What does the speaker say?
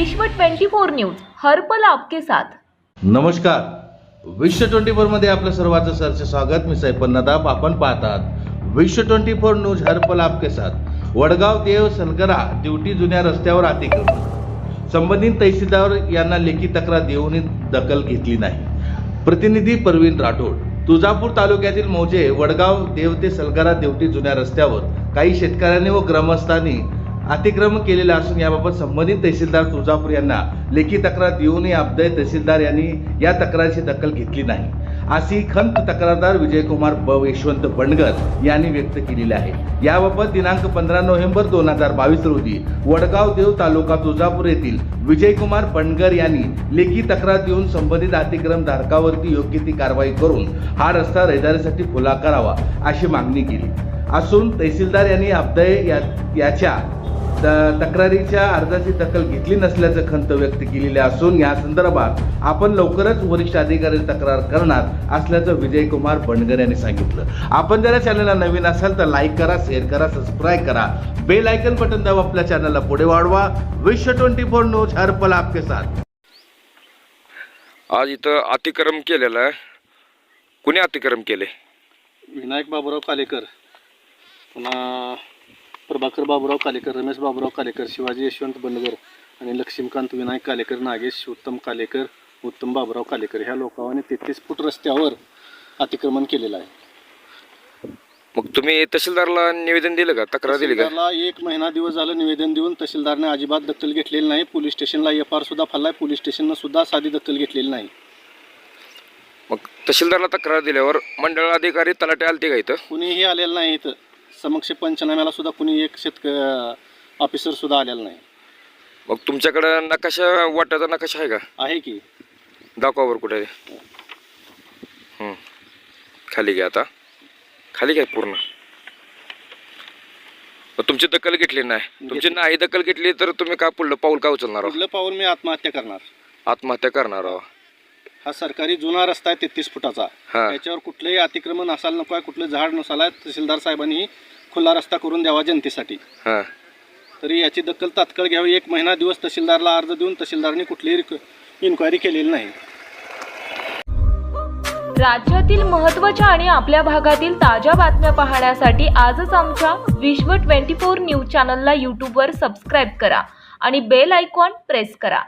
विश्व 24 न्यूज हर पल आपके साथ। नमस्कार, विश्व 24 मध्ये आपलं सर्वांचं सरचे स्वागत। मी सैफन नदाब। आपण पाहतात विश्व 24 न्यूज हर पल आपके साथ। वडगाव देव सलगरा ड्युटी जुन्या रस्त्यावर अतिक्रमण, संबंधित तहसीलदार यांना लेखी तक्रार देऊनही दखल घेतली नाही। प्रतिनिधी परवीन राठोड। तुळजापूर तालुक्यातील मौजे वडगाव देव ते सलगरा ड्युटी जुन्या रस्त्यावर काही शेतकऱ्यांनी व ग्रामस्थांनी अतिक्रमण केलेले असून याबाबत संबंधित तहसीलदार तुळजापूर यांना लेखी तक्रार देऊनही अब्दय तहसीलदार यांनी या तक्रारीची दखल घेतली नाही, अशी खंत तक्रारदार विजयकुमार यशवंत बंडगर यांनी व्यक्त केलेली आहे। याबाबत दिनांक 15 नोव्हेंबर 2022 रोजी वडगाव देव तालुका तुळजापूर येथील विजयकुमार बंडगर यांनी लेखी तक्रार देऊन संबंधित अतिक्रमण धारकावरती योग्य ती कारवाई करून हा रस्ता रहदारीसाठी खुला करावा अशी मागणी केली असून तहसीलदार यांनी अब्दय याच्या तक्रारीच्या अर्जाची दखल घेतली नसल्याचं खंत व्यक्त केलेली असून या संदर्भात आपण लवकरच वरिष्ठ अधिकारी तक्रार करणार असल्याचं विजयकुमार बंडगर यांनी सांगितलं। आपण जर चॅनलला नवीन असाल तर लाईक करा, शेअर करा, सबस्क्राईब करा, बेल आयकन बटन दाबा, आपल्या चॅनलला पुढे वाढवा। विश्व 24 न्यूज हर पल आपके साथ। आज इथं अतिक्रमण केलेलं आहे। कुणी अतिक्रमण केले? विनायक बाबूराव कालेकर, पुन्हा प्रभाकर बाबूराव कालेकर, रमेश बाबूराव कालेकर, शिवाजी यशवंत बंडगर आणि लक्ष्मीकांत विनायक कालेकर, नागेश उत्तम कालेकर, उत्तम बाबूराव कालेकर ह्या लोकांनी 33 फूट रस्त्यावर अतिक्रमण केलेलं आहे। मग तुम्ही तहसीलदारला निवेदन दिलं का? तक्रार दिली का? तहसीलदारला 1 महिना दिवस झालं निवेदन देऊन तहसीलदारने अजिबात दखल घेतलेली नाही। पोलीस स्टेशनला FR सुद्धा फाडलाय, पोलीस स्टेशननं सुद्धा साधी दखल घेतलेली नाही। मग तहसीलदारला तक्रार दिल्यावर मंडळ अधिकारी तलाटे आलते का इथं? कुणीही आलेलं नाही। इथं समक्ष पंचनाम्याला सुद्धा कुणी एक ऑफिसर सुद्धा आलेला नाही। मग तुमच्याकडे नकाशा, वाटाचा नकाशा आहे का? आहे की, दाखवावर कुठे आहे? खाली घ्या, आता खाली घ्या पूर्ण। मग तुमची दखल घेतली नाही? तुमची नाही दखल घेतली तर तुम्ही का पुढलं पाऊल का उचलणार? पुढलं पाऊल मी आत्महत्या करणार। आत्महत्या करणार आहो? हा सरकारी जुना रस्ता आहे 33 फुटाचा, त्याच्यावर कुठलंही अतिक्रमण असायला नको आहे, कुठलं झाड नसायला। तहसीलदार साहेबांनी खुला रस्ता करून द्यावा जनतेसाठी। तरी याची दखल तात्काळ घ्यावी। 1 महिना दिवस तहसीलदारला अर्ज देऊन तहसीलदारने कुठलीही इन्क्वायरी केलेली नाही। राज्यातील महत्त्वाच्या आणि आपल्या भागातील ताज्या बातम्या पाहण्यासाठी आजच आमच्या विश्व 24 न्यूज चॅनलला यूट्यूबवर सबस्क्राईब करा आणि बेल आयकॉन प्रेस करा।